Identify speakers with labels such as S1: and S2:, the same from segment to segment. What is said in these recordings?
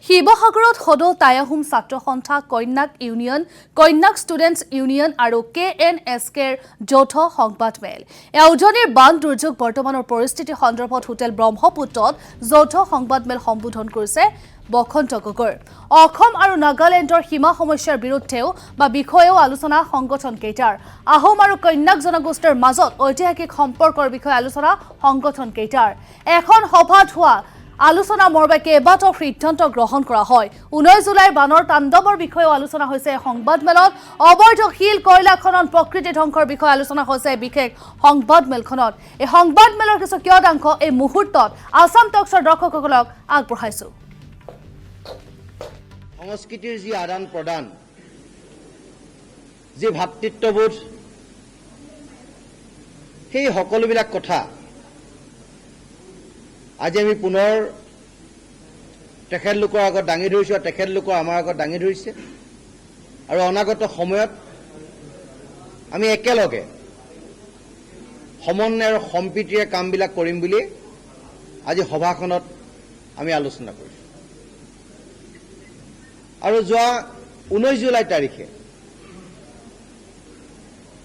S1: শিৱসাগৰত সদৌ টাই-আহোম ছাত্ৰ সন্থা কন্যাক ইউনিয়ন, কন্যাক ষ্টুডেণ্টছ ইউনিয়ন আৰু KNSKৰ যৌথ সংবাদমেল। এই উজনিৰ বান দুৰ্যোগ বৰ্তমানৰ পৰিস্থিতি সন্দৰ্ভত হোটেল ব্ৰহ্মপুত্ৰত যৌথ সংবাদমেল সম্বোধন কৰিছে বসন্ত গগৈ। অসম আৰু নাগালেণ্ডৰ সীমা সমস্যাৰ বিৰুদ্ধেও বা বিষয়েও আলোচনা সংগঠন কেইটাৰ। আহোম আৰু কন্যাক জনগোষ্ঠীৰ মাজত ঐতিহাসিক সম্পৰ্কৰ বিষয়ে আলোচনা সংগঠন কেইটাৰ। এখন সভাত হোৱা আলোচনা মৰ্মে কেইবাটাও সিদ্ধান্ত গ্ৰহণ কৰা হয়। 19 জুলাইৰ বানৰ তাণ্ডৱৰ বিষয়েও আলোচনা হৈছে সংবাদমেলত। অবৈধ শিল কয়লা খনন প্ৰকৃতি ধ্বংসৰ বিষয়ে আলোচনা হৈছে বিশেষ সংবাদমেলখনত। এই সংবাদমেলৰ কিছু কিয়দাংশ এই মুহূৰ্তত আসাম টক্সৰ দৰ্শকসকলক আগবঢ়াইছো।
S2: সংস্কৃতিৰ যি আদান প্ৰদান, যি ভাতৃত্ববোধ, সেই সকলোবিলাক কথা আজি আমি পুনৰ তেখেতলোকৰ আগত দাঙি ধৰিছোঁ আৰু তেখেতলোকৰ আমাৰ আগত দাঙি ধৰিছে। আৰু অনাগত সময়ত আমি একেলগে সমন্বয় আৰু সম্প্ৰীতিৰে কামবিলাক কৰিম বুলি আজি সভাখনত আমি আলোচনা কৰিছোঁ। আৰু যোৱা 19 জুলাই তাৰিখে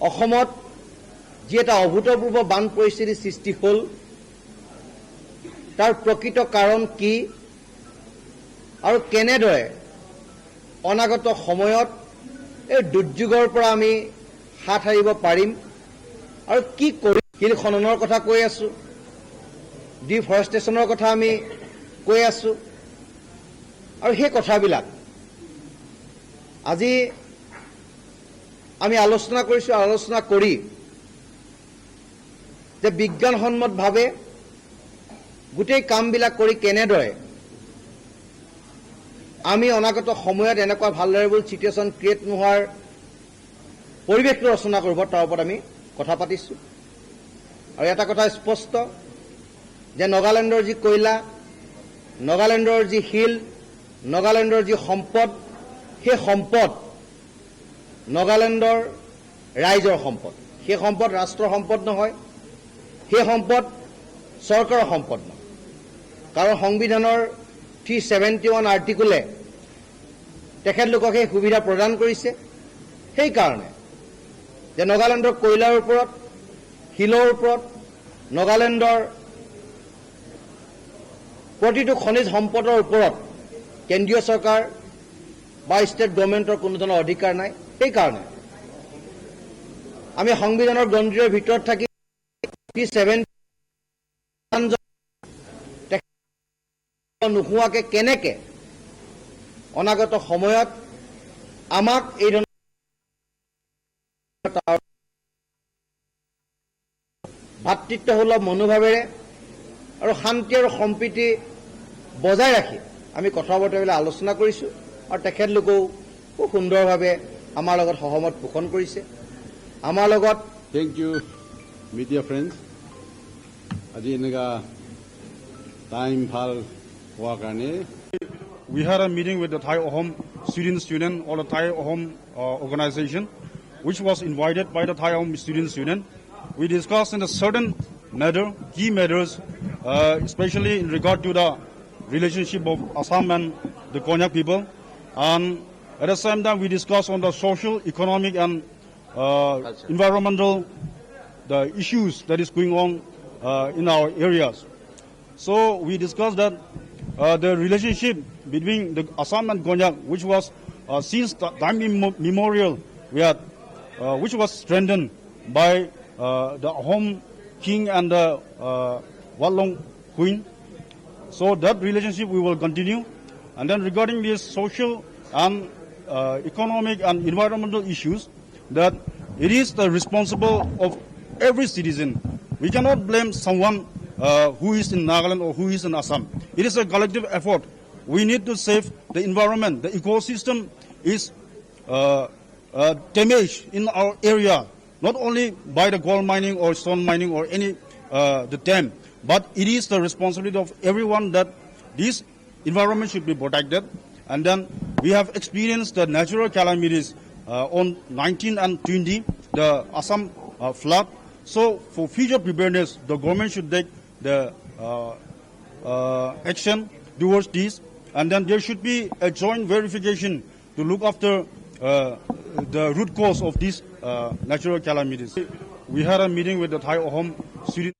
S2: অসমত যি এটা অভূতপূৰ্ব বান পৰিস্থিতিৰ সৃষ্টি হ'ল, তাৰ প্ৰকৃত কাৰণ কি আৰু কেনেদৰে অনাগত সময়ত এই দুৰ্যোগৰ পৰা আমি হাত সাৰিব পাৰিম আৰু কি কৰিম। শিল খননৰ কথা কৈ আছোঁ, ডিফৰেষ্টেশ্যনৰ কথা আমি কৈ আছোঁ। আৰু সেই কথাবিলাক আজি আমি আলোচনা কৰিছোঁ। আলোচনা কৰি যে বিজ্ঞানসন্মতভাৱে গোটেই কামবিলাক কৰি কেনেদৰে আমি অনাগত সময়ত এনেকুৱা ভালদৰেবল চিটুৱেশ্যন ক্ৰিয়েট নোহোৱাৰ পৰিৱেশটো ৰচনা কৰিব, তাৰ ওপৰত আমি কথা পাতিছোঁ। আৰু এটা কথা স্পষ্ট যে নগালেণ্ডৰ যি কয়লা, নগালেণ্ডৰ যি শিল, নগালেণ্ডৰ যি সম্পদ, সেই সম্পদ নগালেণ্ডৰ ৰাইজৰ সম্পদ। সেই সম্পদ ৰাষ্ট্ৰৰ সম্পদ নহয়, সেই সম্পদ চৰকাৰৰ সম্পদ নহয়। কাৰণ সংবিধানৰ 371 আৰ্টিকুলে তেখেতলোকক সেই সুবিধা প্ৰদান কৰিছে। সেইকাৰণে যে নগালেণ্ডৰ কয়লাৰ ওপৰত, শিলৰ ওপৰত, নগালেণ্ডৰ প্ৰতিটো খনিজ সম্পদৰ ওপৰত কেন্দ্ৰীয় চৰকাৰ বা ষ্টেট গভৰ্ণমেণ্টৰ কোনো ধৰণৰ অধিকাৰ নাই। সেইকাৰণে আমি সংবিধানৰ গণ্ডিৰ ভিতৰত থাকি 371 নোহোৱাকে কেনেকে অনাগত সময়ত আমাক এই ধৰণৰ ভাতৃত্বসুলভ মনোভাৱেৰে আৰু শান্তি আৰু সম্প্ৰীতি বজাই ৰাখি আমি কথা বতৰাবিলাক আলোচনা কৰিছোঁ। আৰু তেখেতলোকেও খুব সুন্দৰভাৱে আমাৰ লগত সহমত পোষণ কৰিছে। আমাৰ লগত
S3: থেংক ইউ মিডিয়া ফ্ৰেণ্ডছ। আজি এনেকুৱা টাইম ভাল হোৱাৰ কাৰণে
S4: we had a meeting with the Thai Ahom Students Union or the Thai Ahom organization, which was invited by the Thai Ahom Students Union. We discussed in a certain matter, key matters, especially in regard to the relationship of Assam and the Konyak people. And at the same time, we discussed on the social, economic, and environmental the issues that is going on in our areas. So we discussed that the relationship between the Assam and Konyak, which was since time immemorial, which was strengthened by the Ahom king and the Wallong queen. So that relationship we will continue. And then regarding these social and economic and environmental issues, that it is the responsible of every citizen. We cannot blame someone who is in Nagaland or who is in Assam. It is a collective effort. We need to save the environment. The ecosystem is damaged in our area, not only by the gold mining or stone mining or any the dam, but it is the responsibility of everyone that this environment should be protected. And then we have experienced the natural calamities on 19 and 20, the Assam flood. So for future preparedness, the government should take the action towards this. and then there should be a joint verification to look after the root cause of these natural calamities. We had a meeting with the Thai Ahom students.